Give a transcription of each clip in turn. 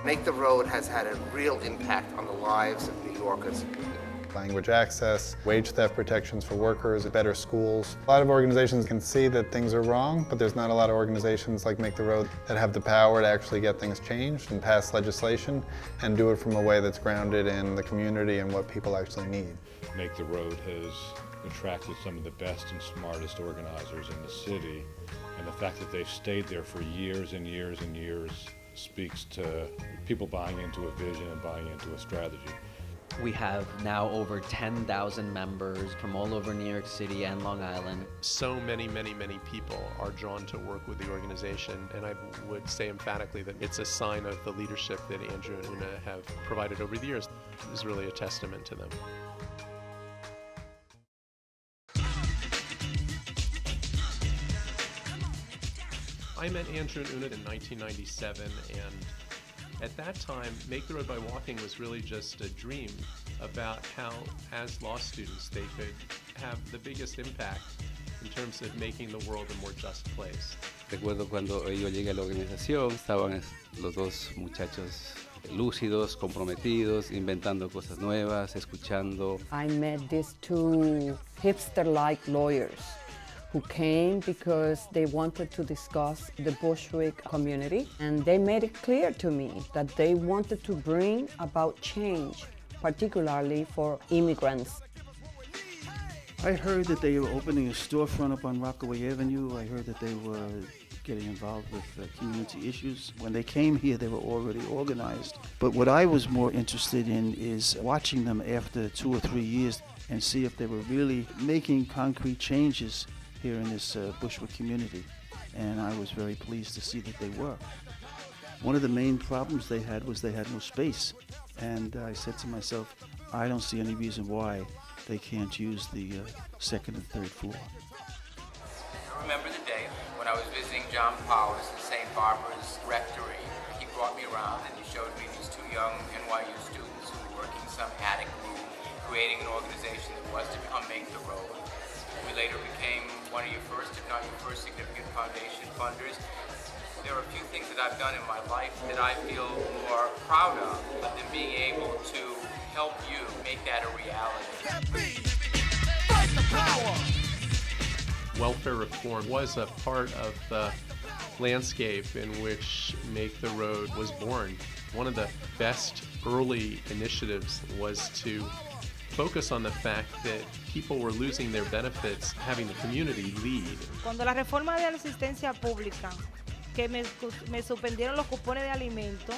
Make the Road has had a real impact on the lives of New Yorkers. Language access, wage theft protections for workers, better schools. A lot of organizations can see that things are wrong, but there's not a lot of organizations like Make the Road that have the power to actually get things changed and pass legislation and do it from a way that's grounded in the community and what people actually need. Make the Road has attracted some of the best and smartest organizers in the city, and the fact that they've stayed there for years and years and years speaks to people buying into a vision and buying into a strategy. We have now over 10,000 members from all over New York City and Long Island. So many people are drawn to work with the organization, and I would say emphatically that it's a sign of the leadership that Andrew and Oona have provided over the years. It's really a testament to them. I met Andrew and Oona in 1997, and at that time, Make the Road by Walking was really just a dream about how, as law students, they could have the biggest impact in terms of making the world a more just place. Recuerdo cuando yo llegué a la organización, estaban los dos muchachos lúcidos, comprometidos, inventando cosas nuevas, escuchando. I met these two hipster-like lawyers who came because they wanted to discuss the Bushwick community, and they made it clear to me that they wanted to bring about change, particularly for immigrants. I heard that they were opening a storefront up on Rockaway Avenue. I heard that they were getting involved with community issues. When they came here, they were already organized. But what I was more interested in is watching them after 2 or 3 years and see if they were really making concrete changes here in this Bushwick community, and I was very pleased to see that they were. One of the main problems they had was they had no space, and I said to myself, I don't see any reason why they can't use the second and third floor. I remember the day when I was visiting John Powers at St. Barbara's Rectory. He brought me around and he showed me these two young NYU students who were working some attic room, creating an organization that was to become Make the Road. We later became one of your first, if not your first, significant foundation funders. There are a few things that I've done in my life that I feel more proud of than being able to help you make that a reality. Welfare reform was a part of the landscape in which Make the Road was born. One of the best early initiatives was to focus on the fact that people were losing their benefits, having the community lead. Cuando la reforma de la asistencia pública, que me suspendieron los cupones de alimento,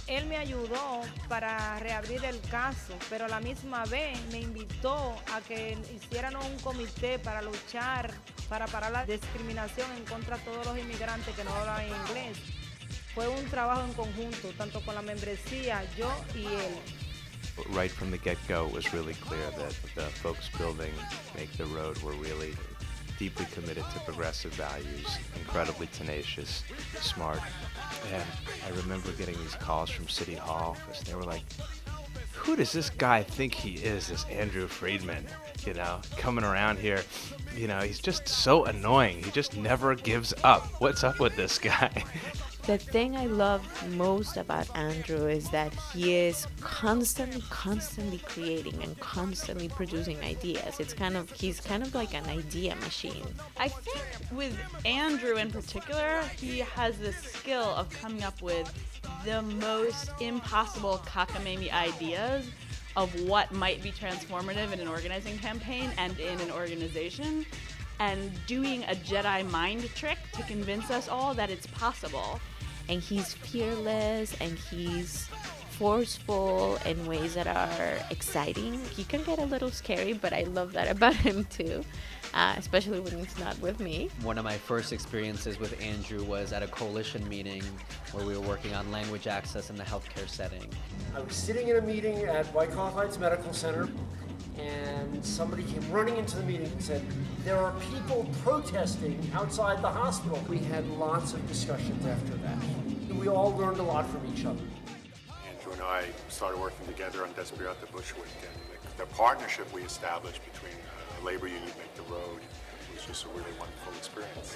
él me ayudó para reabrir el caso, pero a la misma vez me invitó a que hiciéramos un comité para luchar, para parar la discriminación en contra de todos los inmigrantes que no hablan inglés. Fue un trabajo en conjunto, tanto con la membresía, yo y él. Right from the get-go, it was really clear that the folks building Make the Road were really deeply committed to progressive values, incredibly tenacious, smart. And I remember getting these calls from City Hall because they were like, who does this guy think he is, this Andrew Friedman, you know, coming around here? You know, he's just so annoying. He just never gives up. What's up with this guy? The thing I love most about Andrew is that he is constantly creating and constantly producing ideas. He's kind of like an idea machine. I think with Andrew in particular, he has this skill of coming up with the most impossible cockamamie ideas of what might be transformative in an organizing campaign and in an organization, and doing a Jedi mind trick to convince us all that it's possible. And he's fearless and he's forceful in ways that are exciting. He can get a little scary, but I love that about him too, especially when he's not with me. One of my first experiences with Andrew was at a coalition meeting where we were working on language access in the healthcare setting. I was sitting in a meeting at Wyckoff Heights Medical Center, and somebody came running into the meeting and said, there are people protesting outside the hospital. We had lots of discussions after that. We all learned a lot from each other. Andrew and I started working together on Desperate the Bushwick, and the partnership we established between labor union Make the Road was just a really wonderful experience.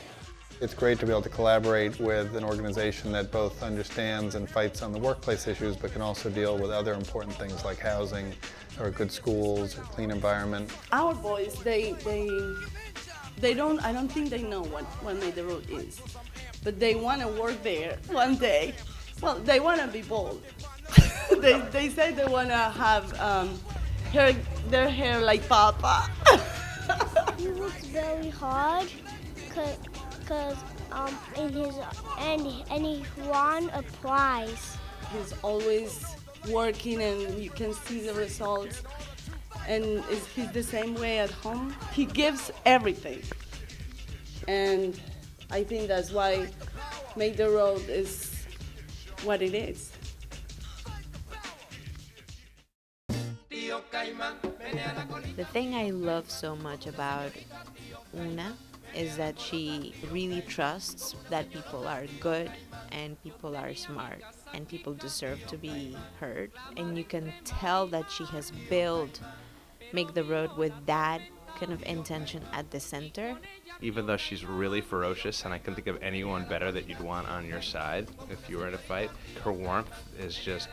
It's great to be able to collaborate with an organization that both understands and fights on the workplace issues, but can also deal with other important things like housing, or good schools, or clean environment. Our boys, they don't, I don't think they know what Make the Road is, but they want to work there one day. Well, they want to be bold. they say they want to have their hair like Papa. He works very hard because he won a prize. He's always working and you can see the results. And he's the same way at home. He gives everything. And I think that's why Make the Road is what it is. The thing I love so much about Una is that she really trusts that people are good and people are smart and people deserve to be heard. And you can tell that she has built Make the Road with that kind of intention at the center. Even though she's really ferocious, and I can think of anyone better that you'd want on your side if you were in a fight, her warmth is just,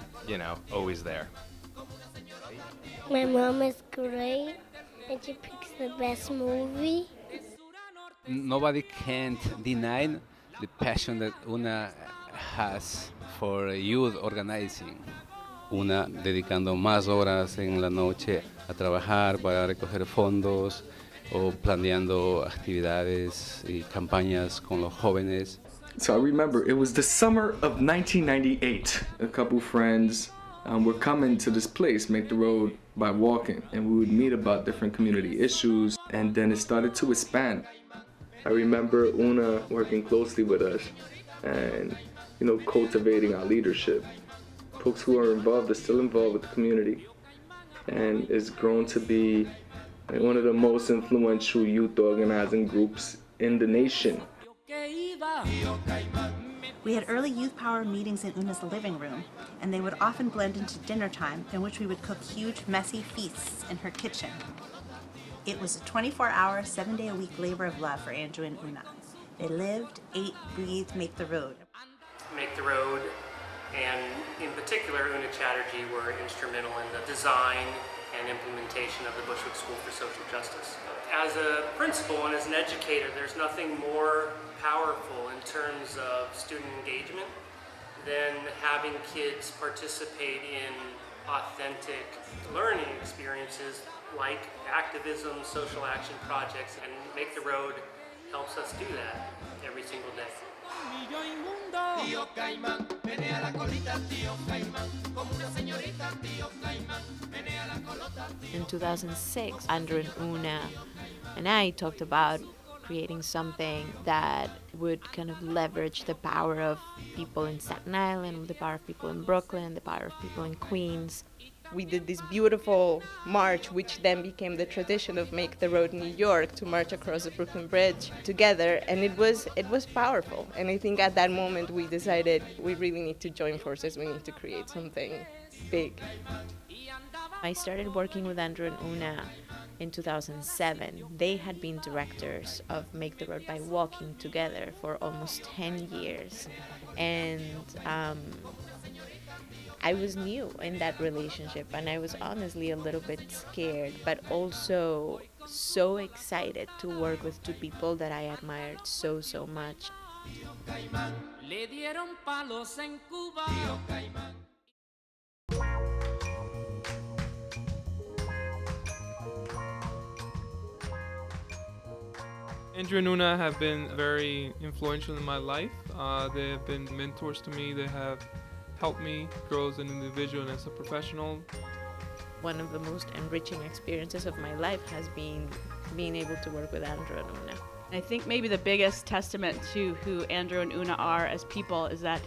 always there. My mom is great, and she picks the best movie. Nobody can deny the passion that Una has for youth organizing. Una dedicando más horas en la noche a trabajar para recoger fondos o planeando actividades y campañas con los jóvenes. So I remember it was the summer of 1998. A couple friends were coming to this place, Make the Road, by walking, and we would meet about different community issues, and then it started to expand. I remember Una working closely with us and, cultivating our leadership. Folks who are involved are still involved with the community, and it's grown to be one of the most influential youth organizing groups in the nation. We had early youth power meetings in Una's living room, and they would often blend into dinner time, in which we would cook huge, messy feasts in her kitchen. It was a 24-hour, 7-day-a-week labor of love for Andrew and Una. They lived, ate, breathed, Make the Road. Make the Road, and in particular Oona Chatterjee, were instrumental in the design and implementation of the Bushwick School for Social Justice. As a principal and as an educator, there's nothing more powerful in terms of student engagement than having kids participate in authentic learning experiences like activism, social action projects, and Make the Road helps us do that every single day. In 2006, Andrew and Una and I talked about creating something that would kind of leverage the power of people in Staten Island, the power of people in Brooklyn, the power of people in Queens. We did this beautiful march, which then became the tradition of Make the Road New York, to march across the Brooklyn Bridge together, and it was powerful. And I think at that moment we decided we really need to join forces, we need to create something big. I started working with Andrew and Una in 2007. They had been directors of Make the Road by Walking together for almost 10 years. And I was new in that relationship, and I was honestly a little bit scared, but also so excited to work with two people that I admired so much. Andrew and Una have been very influential in my life. They have been mentors to me. They have helped me grow as an individual and as a professional. One of the most enriching experiences of my life has been being able to work with Andrew and Una. I think maybe the biggest testament to who Andrew and Una are as people is that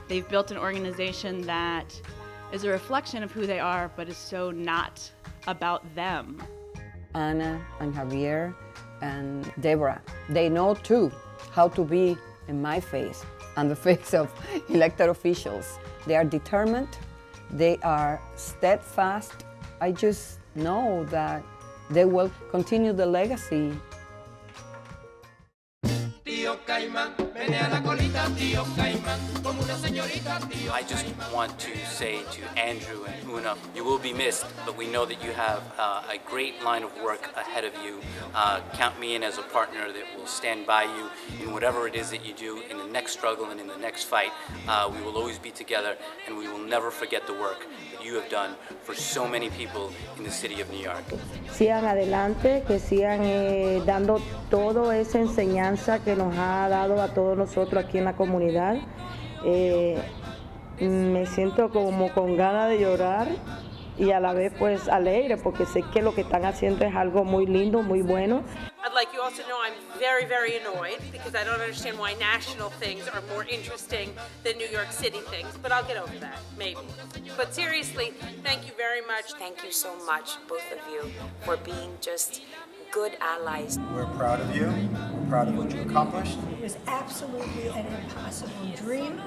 they've built an organization that is a reflection of who they are, but is so not about them. Ana and Javier and Deborah, they know too how to be in my face and the face of elected officials. They are determined, they are steadfast. I just know that they will continue the legacy. I just want to say to Andrew and Oona, you will be missed, but we know that you have a great line of work ahead of you. Count me in as a partner that will stand by you in whatever it is that you do in the next struggle and in the next fight. We will always be together, and we will never forget the work that you have done for so many people in the city of New York. Sigan adelante, que sigan dando toda esa enseñanza que nos ha dado a todos nosotros aquí en la comunidad. Me siento como con ganas de llorar y a la vez pues alegre porque sé que lo que están haciendo es algo muy lindo, muy bueno. I'd like you all to know I'm very, very annoyed because I don't understand why national things are more interesting than New York City things, but I'll get over that, maybe. But seriously, thank you very much. Thank you so much, both of you, for being just good allies. We're proud of you. We're proud of what you accomplished. It was absolutely an impossible dream,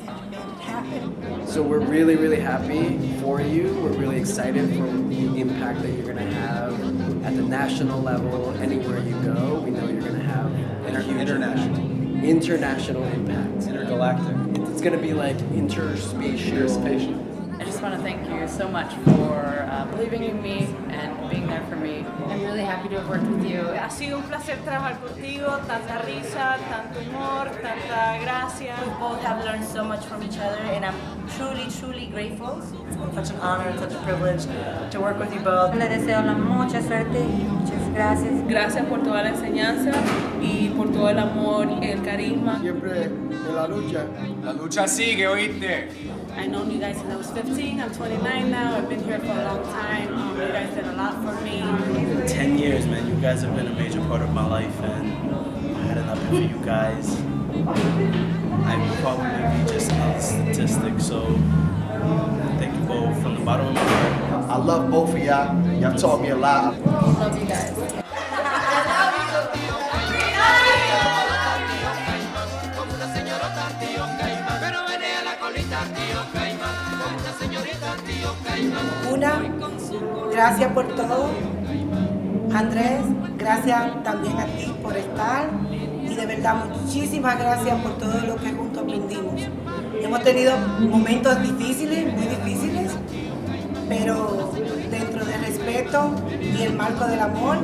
and you made it happen. So we're really, really happy for you. We're really excited for the impact that you're going to have at the national level. Anywhere you go, we know you're going to have a huge international impact. Intergalactic. It's going to be like interspatial. I just want to thank you so much for believing in me and being there for me. I'm really happy to have worked with you. Ha sido un placer trabajar contigo, tanta risa, tanto humor, tanta gracia. We both have learned so much from each other, and I'm truly, truly grateful. It's such an honor and such a privilege to work with you both. Le deseo mucha suerte y muchas gracias. Gracias por toda la enseñanza y por todo el amor y el carisma. Siempre en la lucha. La lucha sigue, oíste. I known you guys since I was 15. I'm 29 now. I've been here for a long time. You guys did a lot for me. 10 years, man. You guys have been a major part of my life, and I had it not been for you guys, I'd probably be just another statistic. So thank you both from the bottom of my heart. I love both of y'all. Y'all taught me a lot. Love you guys. Una, gracias por todo. Andrés, gracias también a ti por estar. Y de verdad, muchísimas gracias por todo lo que juntos aprendimos. Hemos tenido momentos difíciles, muy difíciles, pero dentro del respeto y el marco del amor,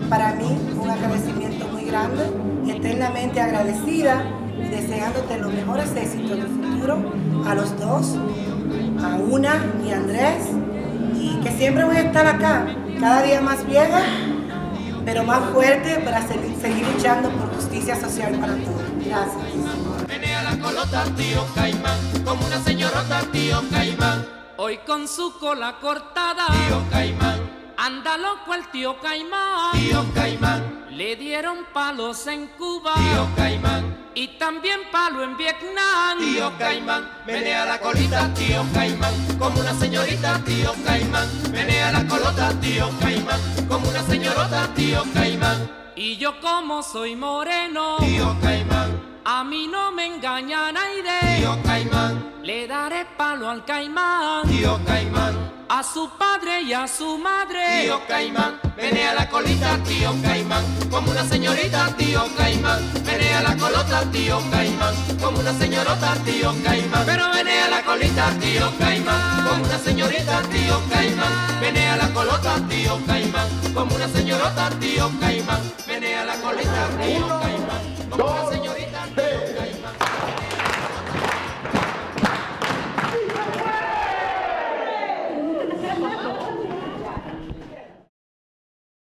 para mí un agradecimiento muy grande y eternamente agradecida y deseándote los mejores éxitos en el futuro a los dos, a Oona y a Andrés, y que siempre voy a estar acá, cada día más vieja, pero más fuerte para seguir luchando por justicia social para todos. Gracias. Menea la colota, tío Caimán, como una señorota, tío Caimán. Hoy con su cola cortada, tío Caimán. Anda loco el tío Caimán, tío Caimán. Le dieron palos en Cuba, tío Caimán. Y también palo en Vietnam, tío Caimán. Menea la colita, tío Caimán, como una señorita, tío Caimán. Menea la colota, tío Caimán, como una señorota, tío Caimán. Y yo como soy moreno, tío Caimán, a mí no me engaña nadie, tío Caimán. Le daré palo al Caimán, tío Caimán, a su padre y a su madre, tío Caimán. Menea la colita, tío Caimán, como una señorita, tío Caimán. Menea la colota, tío Caimán, como una señorota, tío Caimán. Pero menea la colita, tío Caimán, como una señorita, tío Caimán. Menea la colota, tío Caimán, como una señorota, tío Caimán. Menea la colita, tío Caimán.